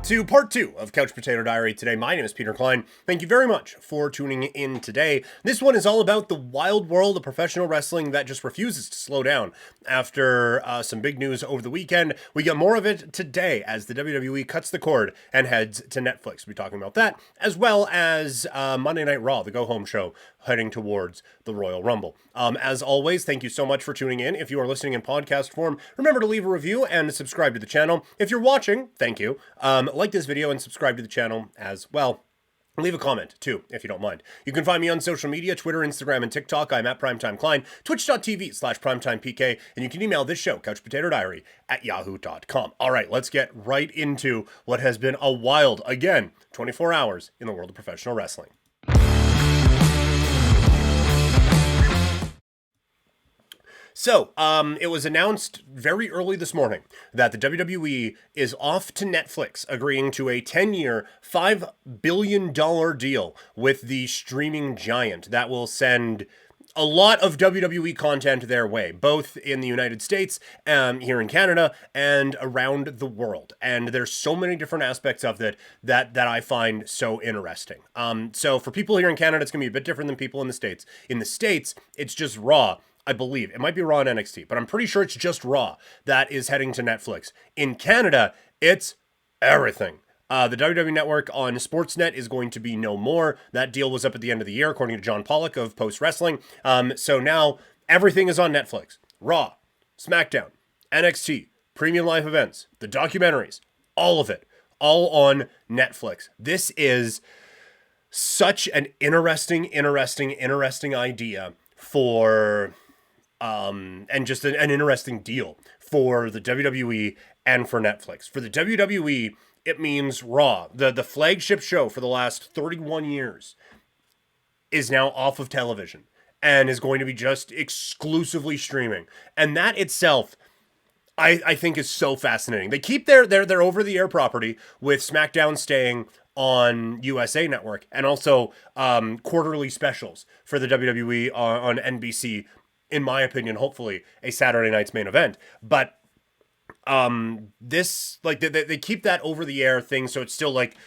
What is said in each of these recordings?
to part 2 of Couch Potato Diary today. My name is Peter Klein. Thank you very much for tuning in today. This one is all about the wild world of professional wrestling that just refuses to slow down. After some big news over the weekend, we get more of it today as the WWE cuts the cord and heads to Netflix. We'll be talking about that, as well as Monday Night Raw, the go-home show, heading towards the Royal Rumble. As always, thank you so much for tuning in. If you are listening in podcast form, remember to leave a review and subscribe to the channel. If you're watching, thank you. Like this video and subscribe to the channel as well. Leave a comment, too, if you don't mind. You can find me on social media, Twitter, Instagram, and TikTok. I'm at Primetime Klein, twitch.tv/PrimetimePK, and you can email this show, couchpotatodiary@yahoo.com. All right, let's get right into what has been a wild, again, 24 hours in the world of professional wrestling. So, it was announced very early this morning that the WWE is off to Netflix, agreeing to a 10-year, $5 billion deal with the streaming giant that will send a lot of WWE content their way, both in the United States, here in Canada, and around the world. And there's so many different aspects of it that I find so interesting. So for people here in Canada, it's going to be a bit different than people in the States. In the States, it's just Raw. I believe. It might be Raw and NXT, but I'm pretty sure it's just Raw that is heading to Netflix. In Canada, it's everything. The WWE Network on Sportsnet is going to be no more. That deal was up at the end of the year, according to John Pollock of Post Wrestling. So now everything is on Netflix. Raw, SmackDown, NXT, premium live events, the documentaries, all of it, all on Netflix. This is such an interesting idea for... and just an interesting deal for the WWE and for Netflix. For the WWE, it means Raw, the flagship show for the last 31 years, is now off of television and is going to be just exclusively streaming. And that itself, I think, is so fascinating. They keep their over-the-air property, with SmackDown staying on USA Network, and also quarterly specials for the WWE on NBC. In my opinion, hopefully a Saturday night's main event. But this, like, they keep that over the air thing, so it's still like,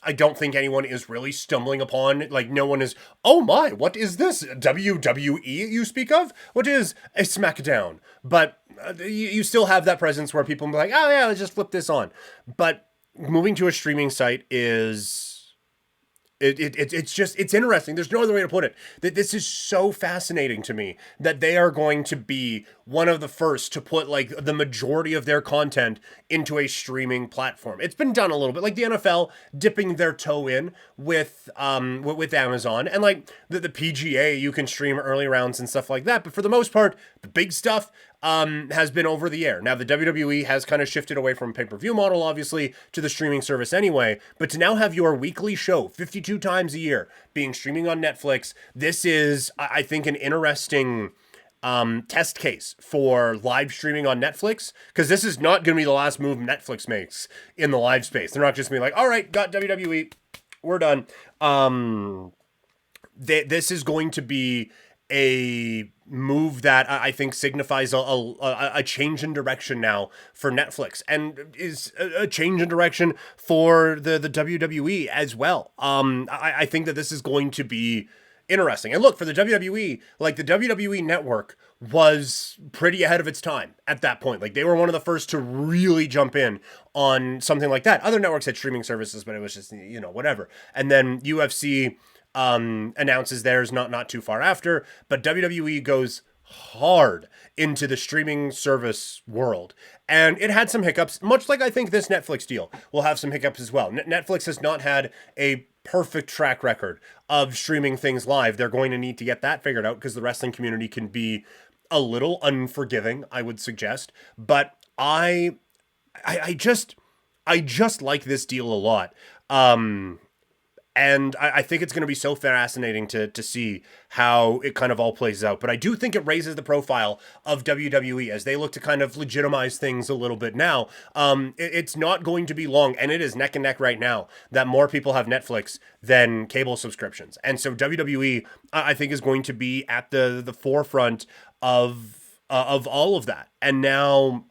I don't think anyone is really stumbling upon, like, no one is, oh my, what is this WWE you speak of? What is a SmackDown? But you still have that presence where people be like, oh yeah, let's just flip this on. But moving to a streaming site is... It's interesting. There's no other way to put it. This is so fascinating to me that they are going to be one of the first to put, like, the majority of their content into a streaming platform. It's been done a little bit, like the NFL dipping their toe in with Amazon, and like the PGA, you can stream early rounds and stuff like that. But for the most part, the big stuff has been over the air. Now, the WWE has kind of shifted away from a pay-per-view model, obviously, to the streaming service anyway, but to now have your weekly show 52 times a year being streaming on Netflix, this is, I think, an interesting test case for live streaming on Netflix, because this is not going to be the last move Netflix makes in the live space. They're not just going to be like, all right, got WWE, we're done. This is going to be a move that I think signifies a change in direction now for Netflix, and is a change in direction for the WWE as well. I think that this is going to be interesting. And look, for the WWE, like, the WWE Network was pretty ahead of its time at that point. Like, they were one of the first to really jump in on something like that. Other networks had streaming services, but it was just, whatever. And then UFC announces theirs not too far after, but WWE goes hard into the streaming service world, and it had some hiccups, much like I think this Netflix deal will have some hiccups as well. Netflix has not had a perfect track record of streaming things live. They're going to need to get that figured out, because the wrestling community can be a little unforgiving, I would suggest. But I just like this deal a lot. And I think it's going to be so fascinating to see how it kind of all plays out. But I do think it raises the profile of WWE as they look to kind of legitimize things a little bit now. It's not going to be long, and it is neck and neck right now, that more people have Netflix than cable subscriptions. And so WWE, I think, is going to be at the forefront of all of that. And now,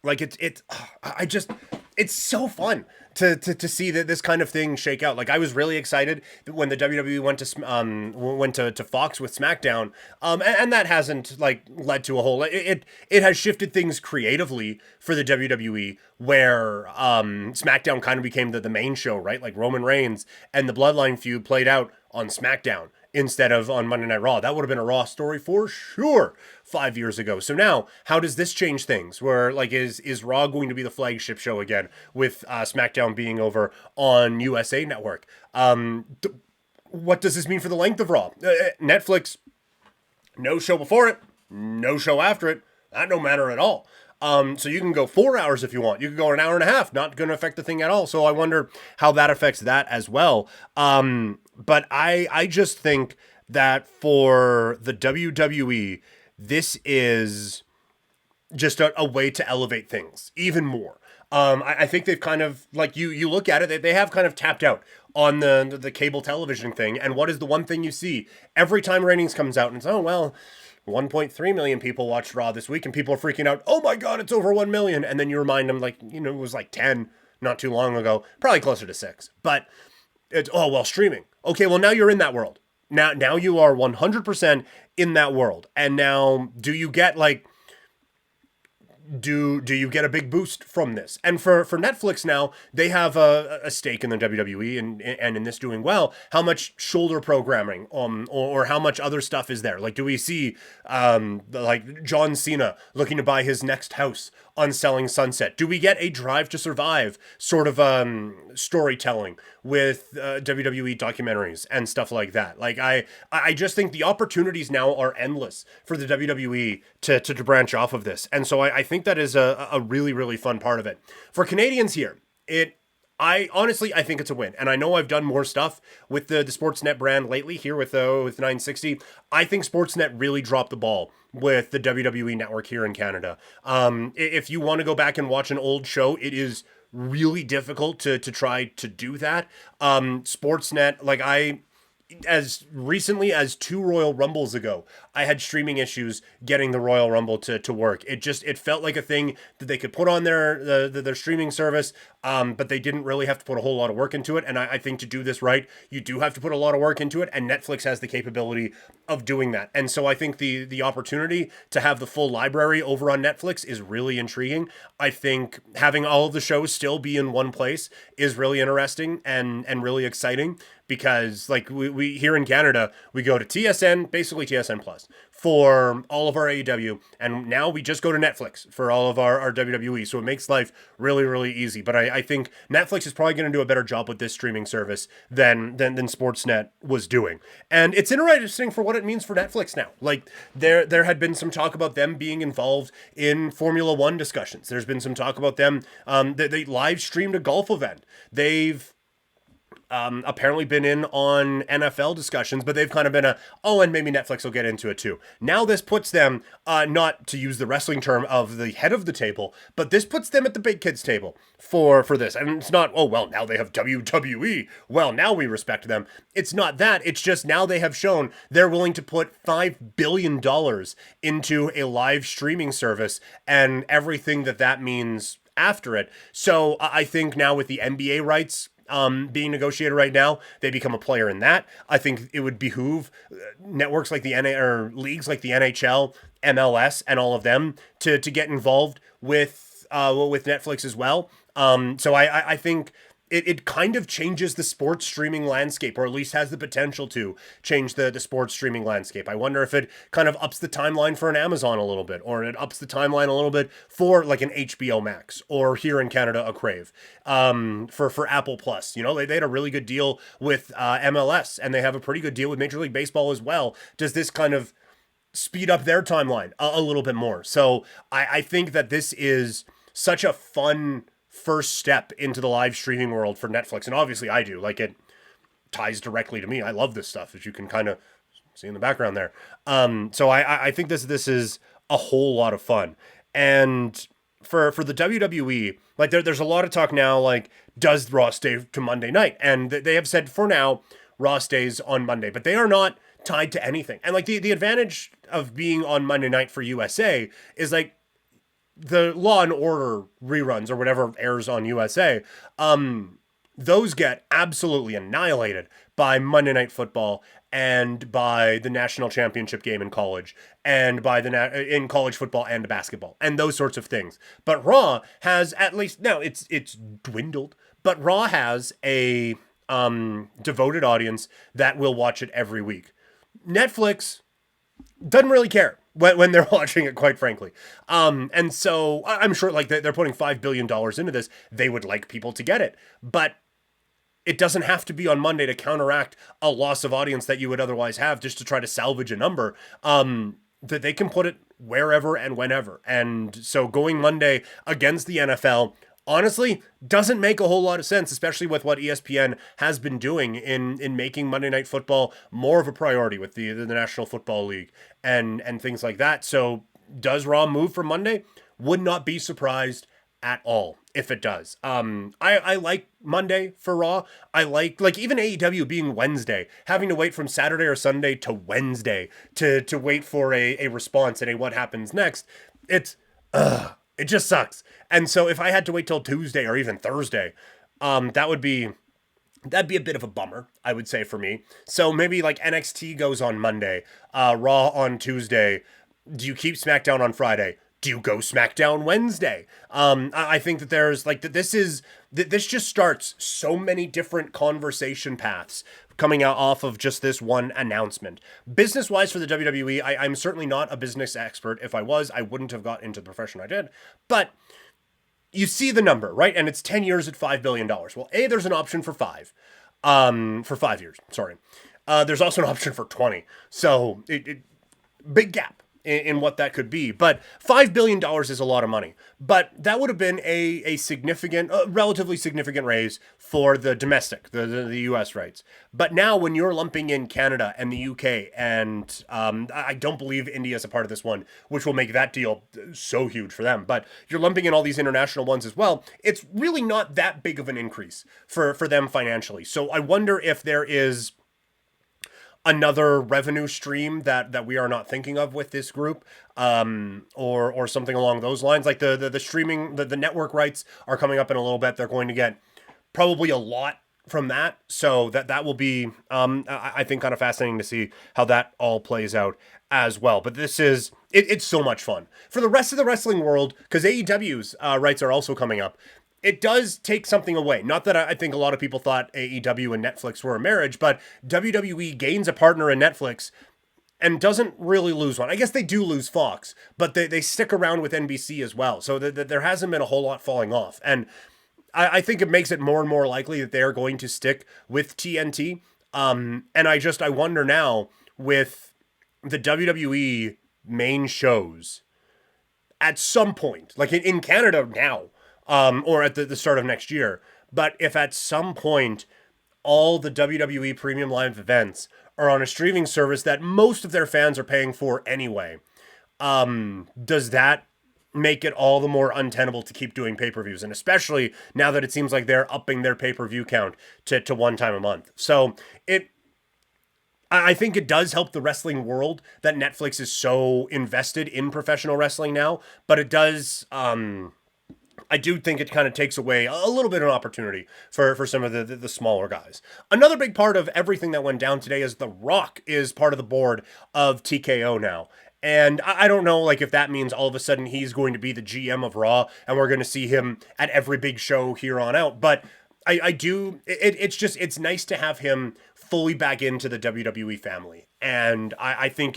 like, it's so fun to see that this kind of thing shake out. Like I was really excited when the WWE went to Fox with SmackDown, and that hasn't like led to a whole. It has shifted things creatively for the WWE, where SmackDown kind of became the main show, right? Like Roman Reigns and the Bloodline feud played out on SmackDown instead of on Monday Night Raw. That would have been a Raw story for sure 5 years ago. So now, how does this change things? Where like is Raw going to be the flagship show again with SmackDown being over on USA Network? What does this mean for the length of Raw? Netflix, no show before it, no show after it. That don't matter at all. So you can go 4 hours if you want. You can go an hour and a half. Not going to affect the thing at all. So I wonder how that affects that as well. But I just think that for the WWE, this is just a way to elevate things even more. I think they've kind of like you look at it, they have kind of tapped out on the cable television thing. And what is the one thing you see every time ratings comes out? And it's, oh, well, 1.3 million people watched Raw this week, and people are freaking out. Oh my God, it's over 1 million. And then you remind them, like, it was like 10 not too long ago, probably closer to 6. But it's, oh, well, streaming. Okay, well, now you're in that world. Now you are 100% in that world. And now do you get like, do you get a big boost from this? And for Netflix now, they have a stake in the WWE and in this doing well. How much shoulder programming or how much other stuff is there? Like, do we see like John Cena looking to buy his next house on Selling Sunset? Do we get a Drive to Survive sort of storytelling with WWE documentaries and stuff like that? Like I just think the opportunities now are endless for the WWE to branch off of this. And so I think that is a really, really fun part of it. For Canadians here, I honestly think it's a win. And I know I've done more stuff with the Sportsnet brand lately here with 960. I think Sportsnet really dropped the ball with the WWE network here in Canada. If you want to go back and watch an old show, it is really difficult to try to do that. Sportsnet, like as recently as 2 Royal Rumbles ago, I had streaming issues getting the Royal Rumble to work. It felt like a thing that they could put on their streaming service, but they didn't really have to put a whole lot of work into it. And I think to do this right, you do have to put a lot of work into it, and Netflix has the capability of doing that. And so I think the opportunity to have the full library over on Netflix is really intriguing. I think having all of the shows still be in one place is really interesting and really exciting. Because like we here in Canada, we go to TSN, basically TSN Plus for all of our AEW, and now we just go to Netflix for all of our WWE. So it makes life really, really easy. But I think Netflix is probably going to do a better job with this streaming service than Sportsnet was doing. And it's interesting for what it means for Netflix now. Like there had been some talk about them being involved in Formula One discussions. There's been some talk about them they live streamed a golf event. They've apparently been in on NFL discussions, but they've kind of been and maybe Netflix will get into it too. Now this puts them, not to use the wrestling term of the head of the table, but this puts them at the big kids table for this. And it's not, oh, well, now they have WWE. Well, now we respect them. It's not that. It's just now they have shown they're willing to put $5 billion into a live streaming service and everything that means after it. So I think now with the NBA rights being negotiated right now, they become a player in that. I think it would behoove networks like the or leagues like the NHL, MLS, and all of them to get involved with Netflix as well. So I think it kind of changes the sports streaming landscape, or at least has the potential to change the sports streaming landscape. I wonder if it kind of ups the timeline for an Amazon a little bit, or it ups the timeline a little bit for like an HBO Max, or here in Canada, a Crave, for Apple Plus. They had a really good deal with MLS, and they have a pretty good deal with Major League Baseball as well. Does this kind of speed up their timeline a little bit more? So I think that this is such a fun first step into the live streaming world for Netflix. And obviously I do. Like, it ties directly to me. I love this stuff, as you can kind of see in the background there. So I think this is a whole lot of fun. And for the WWE, like there's a lot of talk now, like, does Raw stay to Monday night? And they have said for now, Raw stays on Monday, but they are not tied to anything. And like the advantage of being on Monday night for USA is like, the Law and Order reruns or whatever airs on USA, those get absolutely annihilated by Monday Night Football and by the national championship game in college and by in college football and basketball and those sorts of things. But Raw has, at least now it's dwindled, but Raw has a devoted audience that will watch it every week. Netflix doesn't really care when they're watching it, quite frankly. And so I'm sure like they're putting $5 billion into this. They would like people to get it, but it doesn't have to be on Monday to counteract a loss of audience that you would otherwise have just to try to salvage a number. That they can put it wherever and whenever. And so going Monday against the NFL, honestly, doesn't make a whole lot of sense, especially with what ESPN has been doing in making Monday Night Football more of a priority with the National Football League and things like that. So does Raw move for Monday? Would not be surprised at all if it does. I like Monday for Raw. I like even AEW being Wednesday, having to wait from Saturday or Sunday to Wednesday to wait for a response and a what happens next. It just sucks. And so if I had to wait till Tuesday or even Thursday, that'd be a bit of a bummer, I would say, for me. So maybe like NXT goes on Monday, Raw on Tuesday. Do you keep SmackDown on Friday? Do you go SmackDown Wednesday? I think that there's like this just starts so many different conversation paths coming out off of just this one announcement. Business wise for the WWE, I'm certainly not a business expert. If I was, I wouldn't have got into the profession I did. But you see the number, right? And it's 10 years at $5 billion. Well, there's an option for 5 years. Sorry. There's also an option for 20. So big gap in what that could be. But $5 billion is a lot of money. But that would have been a significant, relatively significant raise for the domestic, the US rights. But now when you're lumping in Canada and the UK, and I don't believe India is a part of this one, which will make that deal so huge for them. But you're lumping in all these international ones as well. It's really not that big of an increase for them financially. So I wonder if there is another revenue stream that we are not thinking of with this group, or something along those lines. Like the streaming, the network rights are coming up in a little bit. They're going to get probably a lot from that. So that will be, I think, kind of fascinating to see how that all plays out as well. But this is, it's so much fun. For the rest of the wrestling world, because AEW's rights are also coming up, it does take something away. Not that I think a lot of people thought AEW and Netflix were a marriage, but WWE gains a partner in Netflix and doesn't really lose one. I guess they do lose Fox, but they stick around with NBC as well. So there hasn't been a whole lot falling off. And I think it makes it more and more likely that they are going to stick with TNT. And I wonder now, with the WWE main shows, at some point, like in Canada now, or at the start of next year. But if at some point all the WWE Premium Live events are on a streaming service that most of their fans are paying for anyway, does that make it all the more untenable to keep doing pay-per-views? And especially now that it seems like they're upping their pay-per-view count to one time a month. So I think it does help the wrestling world that Netflix is so invested in professional wrestling now, but it does, I do think it kind of takes away a little bit of an opportunity for some of the smaller guys. Another big part of everything that went down today is The Rock is part of the board of TKO now. And I don't know, like, if that means all of a sudden he's going to be the GM of Raw and we're going to see him at every big show here on out. But it's nice to have him fully back into the WWE family. And I think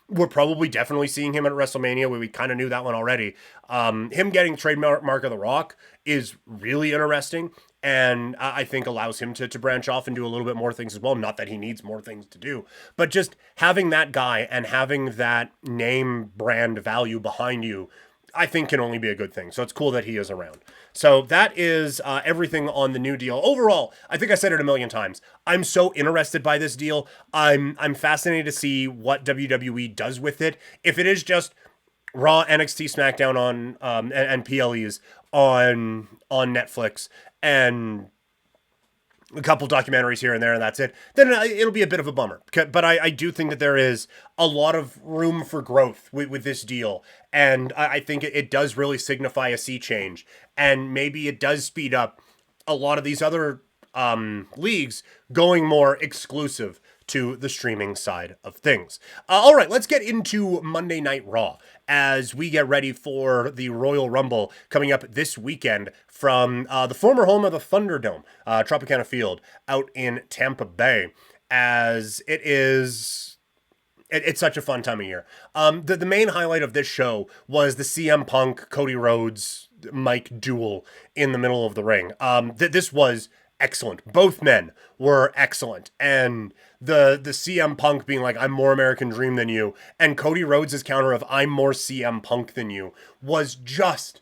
we're probably definitely seeing him at WrestleMania. We kind of knew that one already. Him getting trademark of The Rock is really interesting, and I think allows him to branch off and do a little bit more things as well. Not that he needs more things to do, but just having that guy and having that name brand value behind you, I think can only be a good thing. So it's cool that he is around. So that is everything on the new deal. Overall, I think I said it a million times, I'm so interested by this deal. I'm fascinated to see what WWE does with it. If it is just Raw, NXT, SmackDown on and PLEs on Netflix, and a couple documentaries here and there, and that's it, then it'll be a bit of a bummer. But I do think that there is a lot of room for growth with this deal, and I think it does really signify a sea change, and maybe it does speed up a lot of these other leagues going more exclusive to the streaming side of things. All right, let's get into Monday Night Raw as we get ready for the Royal Rumble coming up this weekend from the former home of the Thunderdome, Tropicana Field, out in Tampa Bay, as it is... It's such a fun time of year. The main highlight of this show was the CM Punk, Cody Rhodes, Mike duel in the middle of the ring. This was excellent. Both men were excellent. And the CM Punk being like, I'm more American Dream than you, and Cody Rhodes' counter of I'm more CM Punk than you was just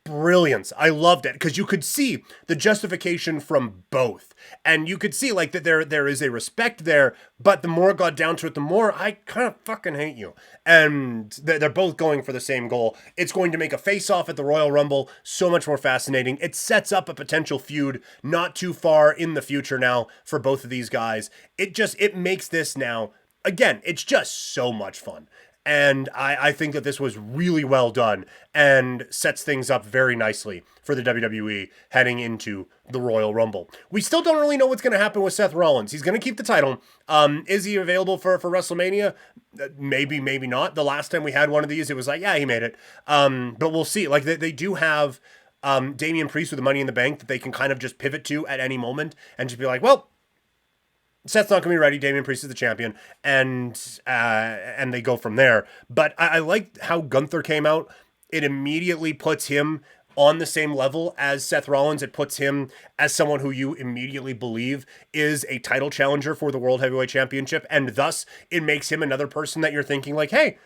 brilliance. I loved it because you could see the justification from both, and you could see like that there is a respect there, but the more it got down to it, the more I kind of fucking hate you. And they're both going for the same goal. It's going to make a face-off at the Royal Rumble so much more fascinating. It sets up a potential feud not too far in the future now for both of these guys. It makes this now, again, it's just so much fun. And I think that this was really well done and sets things up very nicely for the WWE heading into the Royal Rumble. We still don't really know what's going to happen with Seth Rollins. He's going to keep the title. Is he available for WrestleMania? Maybe, maybe not. The last time we had one of these, it was like, yeah, he made it. But we'll see. Like they do have Damian Priest with the Money in the Bank that they can kind of just pivot to at any moment and just be like, well, Seth's not going to be ready. Damian Priest is the champion, and they go from there. But I like how Gunther came out. It immediately puts him on the same level as Seth Rollins. It puts him as someone who you immediately believe is a title challenger for the World Heavyweight Championship, and thus it makes him another person that you're thinking like, hey,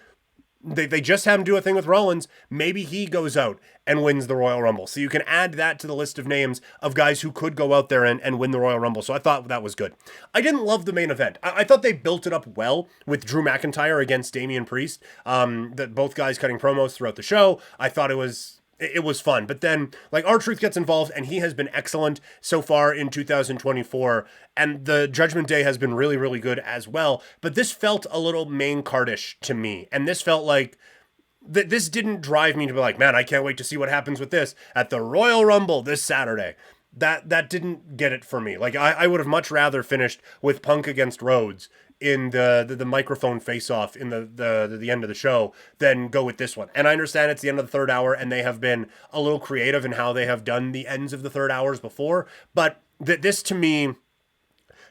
they just had him do a thing with Rollins. Maybe he goes out and wins the Royal Rumble. So you can add that to the list of names of guys who could go out there and win the Royal Rumble. So I thought that was good. I didn't love the main event. I thought they built it up well with Drew McIntyre against Damian Priest. That both guys cutting promos throughout the show. I thought it was fun. But then, like, R-Truth gets involved, and he has been excellent so far in 2024. And the Judgment Day has been really, really good as well. But this felt a little main cardish to me. And this felt like this didn't drive me to be like, man, I can't wait to see what happens with this at the Royal Rumble this Saturday. That didn't get it for me. Like, I would have much rather finished with Punk against Rhodes in the microphone face-off in the end of the show than go with this one. And I understand it's the end of the third hour, and they have been a little creative in how they have done the ends of the third hours before, but this to me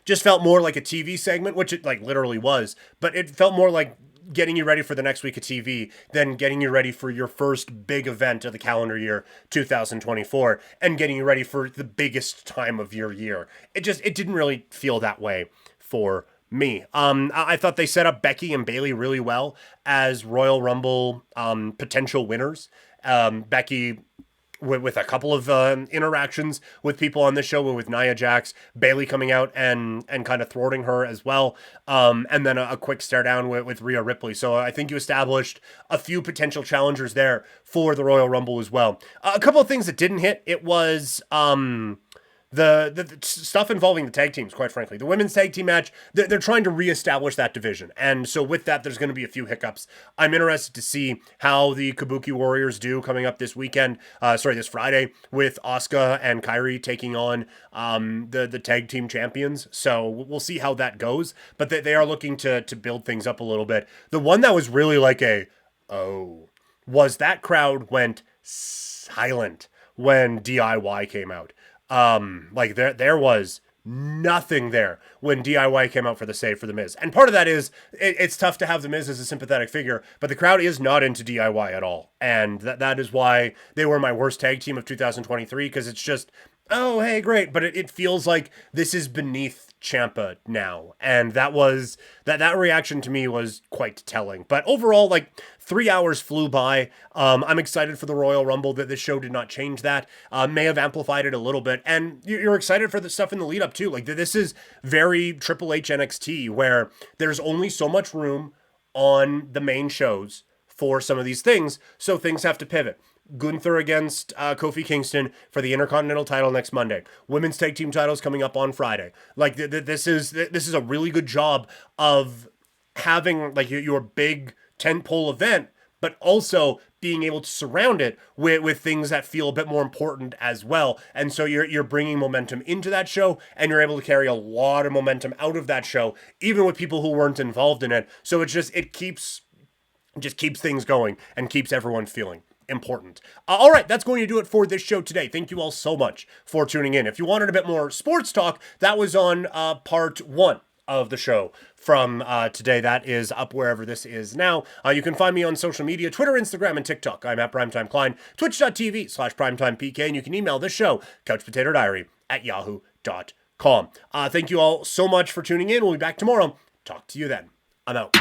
just felt more like a TV segment, which it like literally was, but it felt more like getting you ready for the next week of TV than getting you ready for your first big event of the calendar year 2024 and getting you ready for the biggest time of your year. It didn't really feel that way for me. I thought they set up Becky and Bayley really well as Royal Rumble potential winners. Becky with a couple of interactions with people on this show, with Nia Jax, Bayley coming out and kind of thwarting her as well, and then a quick stare down with Rhea Ripley. So I think you established a few potential challengers there for the Royal Rumble as well. A couple of things that didn't hit, it was the stuff involving the tag teams, quite frankly. The women's tag team match, they're trying to reestablish that division. And so with that, there's going to be a few hiccups. I'm interested to see how the Kabuki Warriors do coming up this this Friday, with Asuka and Kairi taking on the tag team champions. So we'll see how that goes. But they are looking to build things up a little bit. The one that was really like was that crowd went silent when DIY came out. Like there was nothing there when DIY came out for the save for The Miz. And part of that is it's tough to have The Miz as a sympathetic figure, but the crowd is not into DIY at all. And that is why they were my worst tag team of 2023, because it's just, oh, hey, great. But it feels like this is beneath Ciampa now. And that reaction to me was quite telling. But overall, like, 3 hours flew by. I'm excited for the Royal Rumble. That this show did not change that. May have amplified it a little bit. And you're excited for the stuff in the lead up too. Like, this is very Triple H NXT, where there's only so much room on the main shows for some of these things, so things have to pivot. Gunther against Kofi Kingston for the Intercontinental title next Monday. Women's tag team titles coming up on Friday. Like this is a really good job of having like your big tentpole event, but also being able to surround it with things that feel a bit more important as well. And so you're bringing momentum into that show, and you're able to carry a lot of momentum out of that show, even with people who weren't involved in it. So it keeps things going and keeps everyone feeling important. All right, that's going to do it for this show today. Thank you all so much for tuning in. If you wanted a bit more sports talk, that was on part 1 of the show from today. That is up wherever this is now. You can find me on social media, Twitter, Instagram, and TikTok. I'm at Primetime Klein, twitch.tv/primetimepk, and you can email this show, couchpotatodiary@yahoo.com. Thank you all so much for tuning in. We'll be back tomorrow. Talk to you then. I'm out.